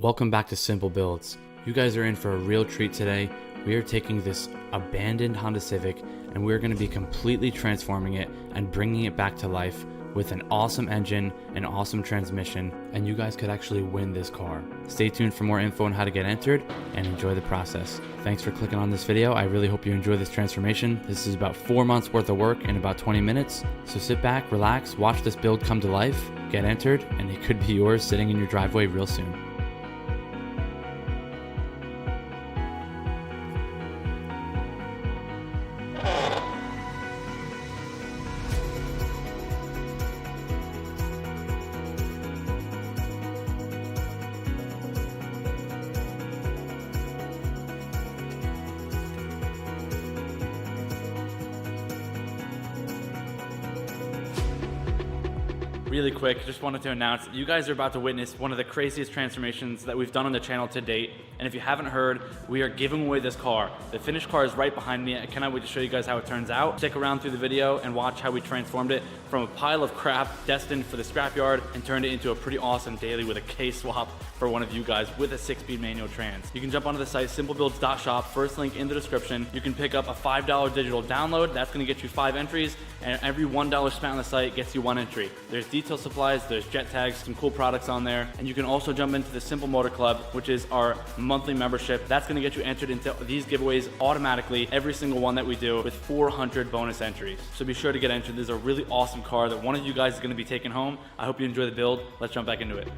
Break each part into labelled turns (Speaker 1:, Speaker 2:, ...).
Speaker 1: Welcome back to Simple Builds. You guys are in for a real treat today. We are taking this abandoned Honda Civic and we're going to be completely transforming it and bringing it back to life with an awesome engine, an awesome transmission, and you guys could actually win this car. Stay tuned for more info on how to get entered and enjoy the process. Thanks for clicking on this video. I really hope you enjoy this transformation. This is about 4 months worth of work in about 20 minutes. So sit back, relax, watch this build come to life, get entered, and it could be yours sitting in your driveway real soon. Really quick, just wanted to announce that you guys are about to witness one of the craziest transformations that we've done on the channel to date. And if you haven't heard, we are giving away this car. The finished car is right behind me. I cannot wait to show you guys how it turns out. Stick around through the video and watch how we transformed it from a pile of crap destined for the scrapyard and turned it into a pretty awesome daily with a K-swap for one of you guys with a 6-speed manual trans. You can jump onto the site, simplebuilds.shop, first link in the description. You can pick up a $5 digital download. That's gonna get you 5 entries, and every $1 spent on the site gets you 1 entry. There's detail supplies, there's jet tags, some cool products on there, and you can also jump into the Simple Motor Club, which is our monthly membership. That's gonna get you entered into these giveaways automatically, every single one that we do, with 400 bonus entries. So be sure to get entered. This is a really awesome car that one of you guys is gonna be taking home. I hope you enjoy the build. Let's jump back into it.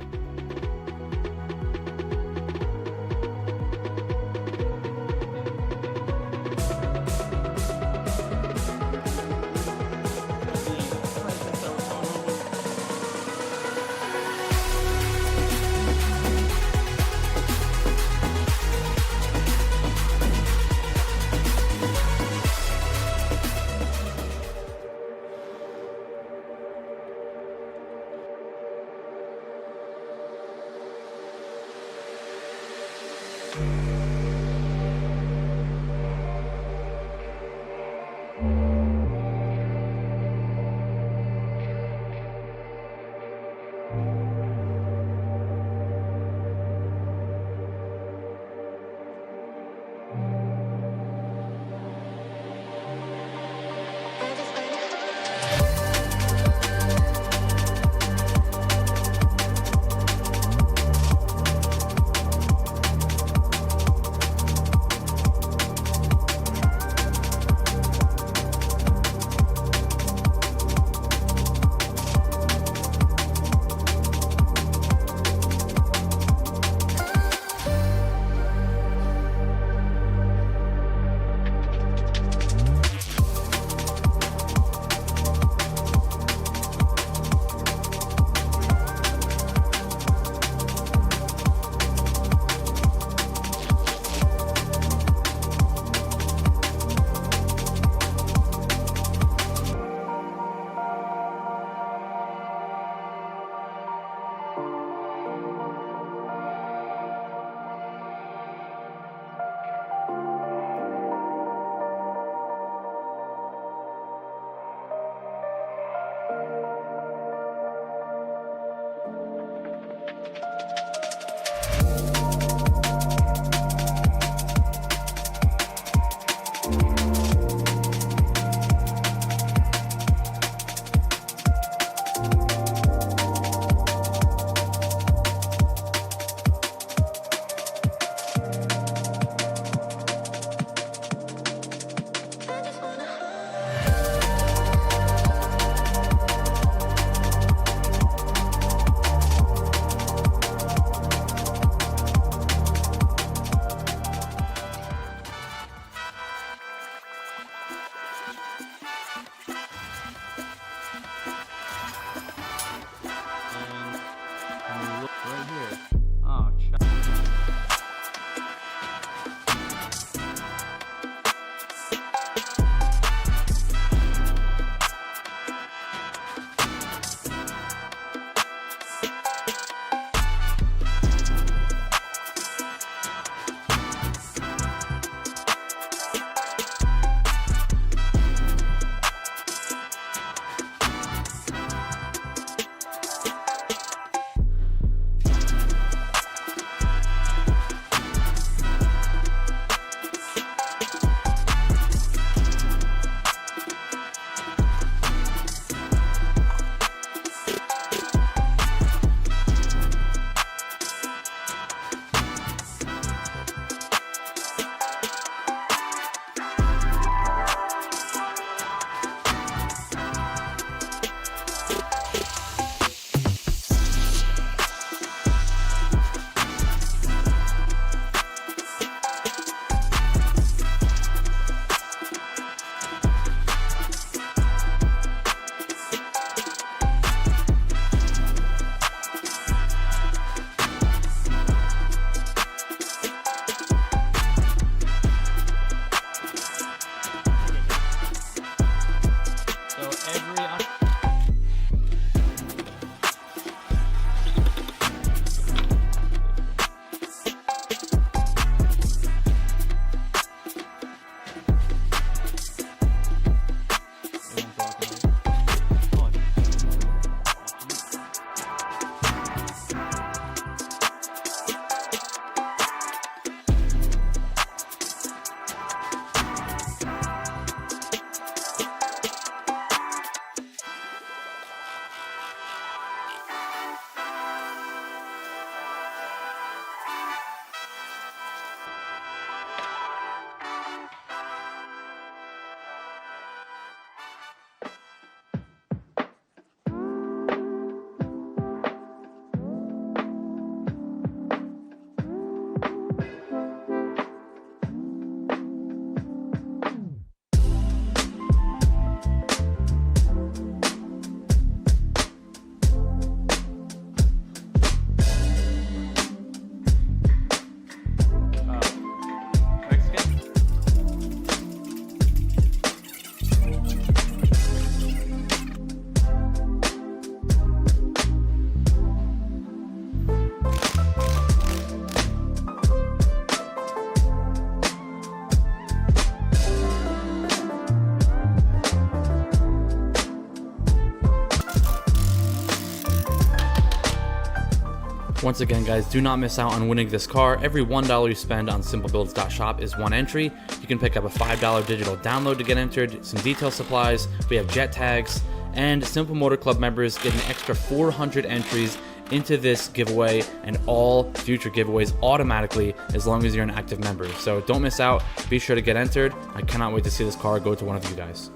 Speaker 1: once again, guys, do not miss out on winning this car. Every $1 you spend on simplebuilds.shop is one entry. You can pick up a $5 digital download to get entered, some detail supplies, we have jet tags, and Simple Motor Club members get an extra 400 entries into this giveaway and all future giveaways automatically as long as you're an active member. So don't miss out. Be sure to get entered. I cannot wait to see this car go to one of you guys.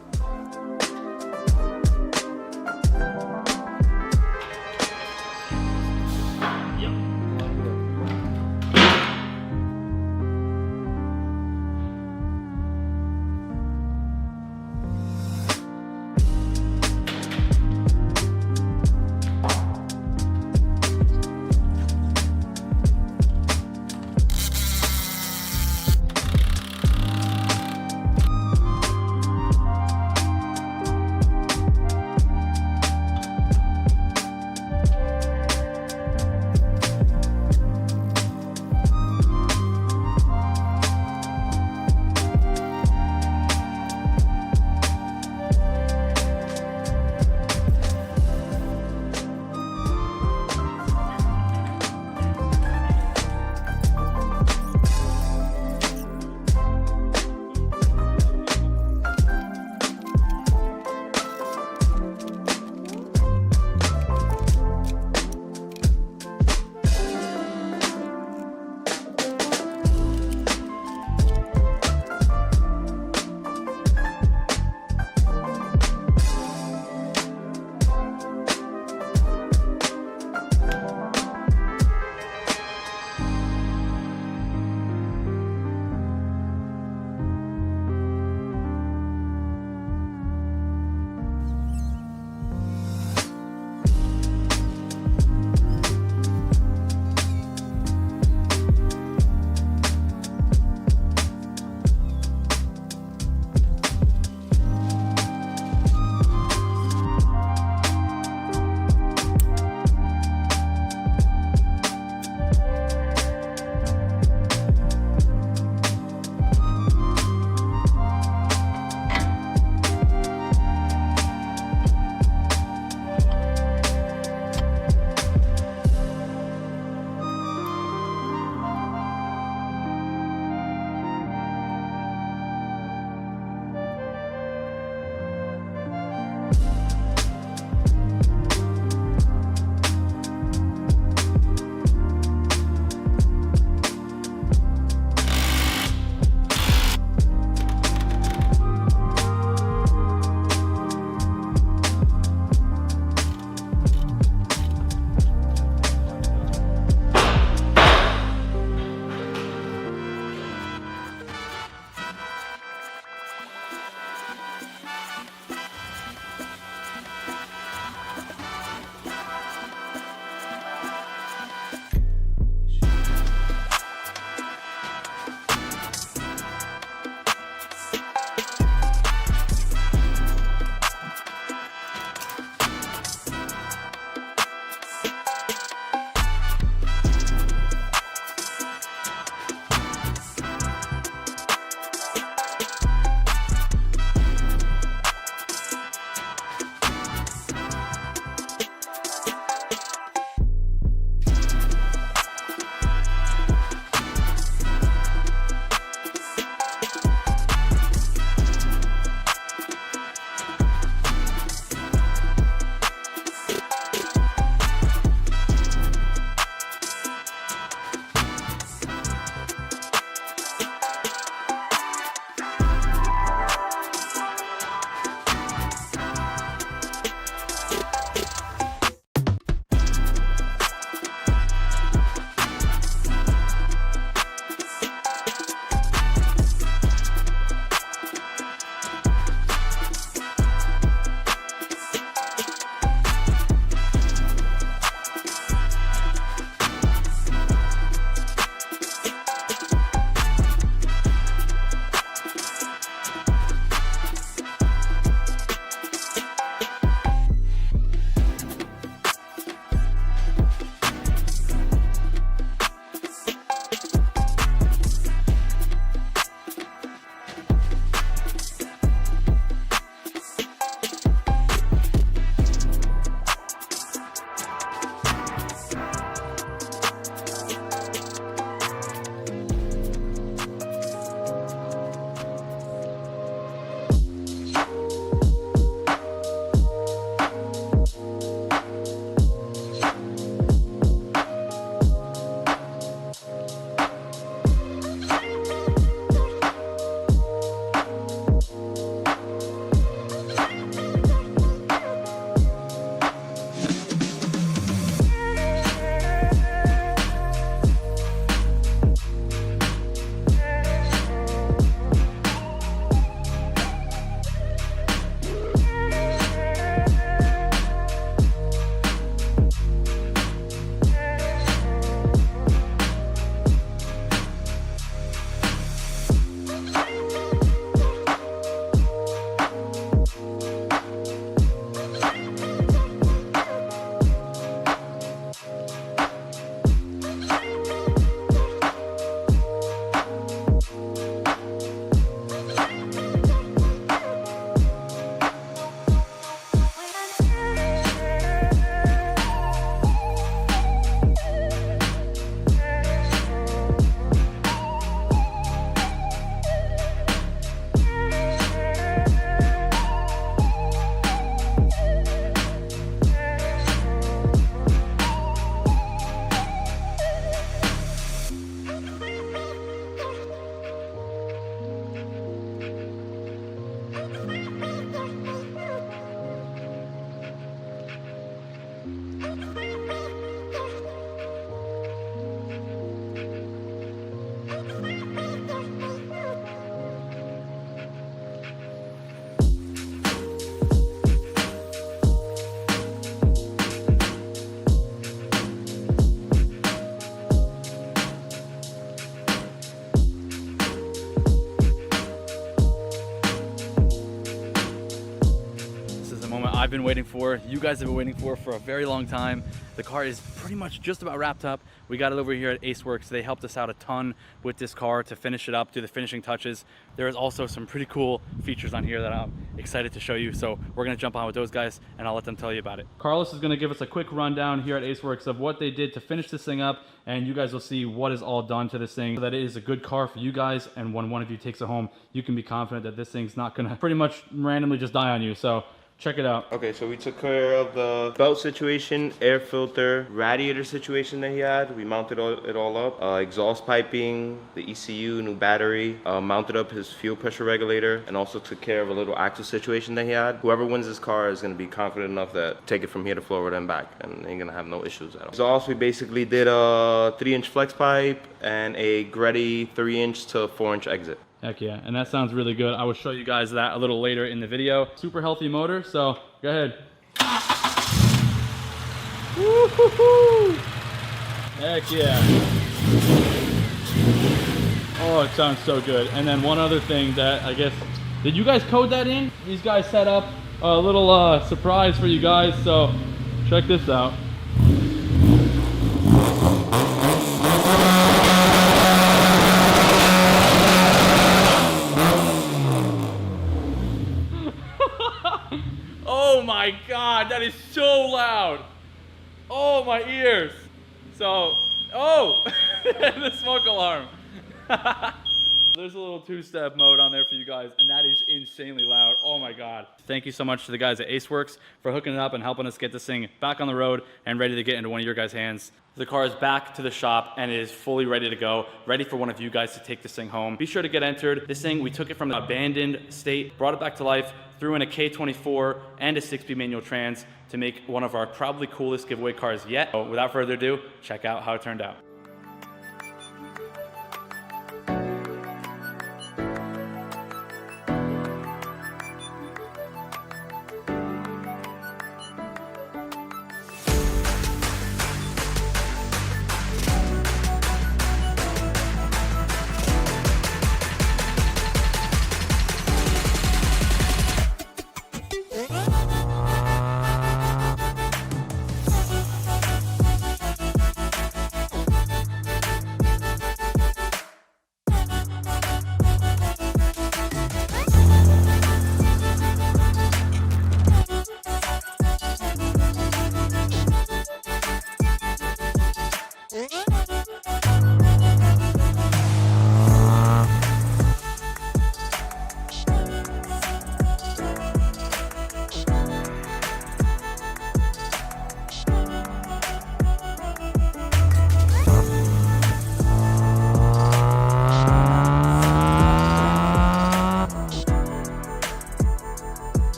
Speaker 1: I've been waiting for, you guys have been waiting for a very long time. The car is pretty much just about wrapped up. We got it over here at AceWorks. They helped us out a ton with this car to finish it up, do the finishing touches. There is also some pretty cool features on here that I'm excited to show you. So we're gonna jump on with those guys and I'll let them tell you about it. Carlos is gonna give us a quick rundown here at AceWorks of what they did to finish this thing up, and you guys will see what is all done to this thing so that it is a good car for you guys, and when one of you takes it home, you can be confident that this thing's not gonna pretty much randomly just die on you. So check it out.
Speaker 2: Okay, so we took care of the belt situation, air filter, radiator situation that he had. We mounted it all up. Exhaust piping, the ECU, new battery, mounted up his fuel pressure regulator, and also took care of a little axle situation that he had. Whoever wins this car is gonna be confident enough that take it from here to Florida and back, and ain't gonna have no issues at all. Exhaust, we basically did a 3-inch flex pipe and a Gretty 3-inch to 4-inch exit.
Speaker 1: Heck yeah, and that sounds really good. I will show you guys that a little later in the video. Super healthy motor, so go ahead. Woo-hoo-hoo! Heck yeah. Oh, it sounds so good. And then one other thing that I guess, did you guys code that in? These guys set up a little surprise for you guys, so check this out. Oh my God, that is so loud. Oh, my ears. So, oh, the smoke alarm. There's a little 2-step mode on there for you guys, and that is insanely loud. Oh my God. Thank you so much to the guys at AceWorks for hooking it up and helping us get this thing back on the road and ready to get into one of your guys' hands. The car is back to the shop and it is fully ready to go, ready for one of you guys to take this thing home. Be sure to get entered. This thing, we took it from an abandoned state, brought it back to life, threw in a K24 and a 6-speed manual trans to make one of our probably coolest giveaway cars yet. So without further ado, check out how it turned out.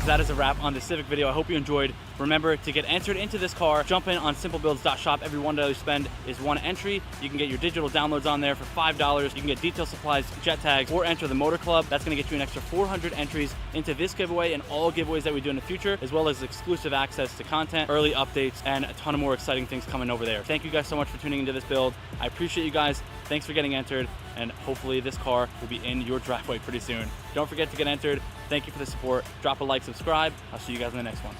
Speaker 1: That is a wrap on the Civic video. I hope you enjoyed. Remember to get entered into this car. Jump in on simplebuilds.shop. Every $1 you spend is one entry. You can get your digital downloads on there for $5. You can get detail supplies, jet tags, or enter the motor club. That's gonna get you an extra 400 entries into this giveaway and all giveaways that we do in the future, as well as exclusive access to content, early updates, and a ton of more exciting things coming over there. Thank you guys so much for tuning into this build. I appreciate you guys. Thanks for getting entered, and hopefully this car will be in your driveway pretty soon. Don't forget to get entered. Thank you for the support. Drop a like, subscribe. I'll see you guys in the next one.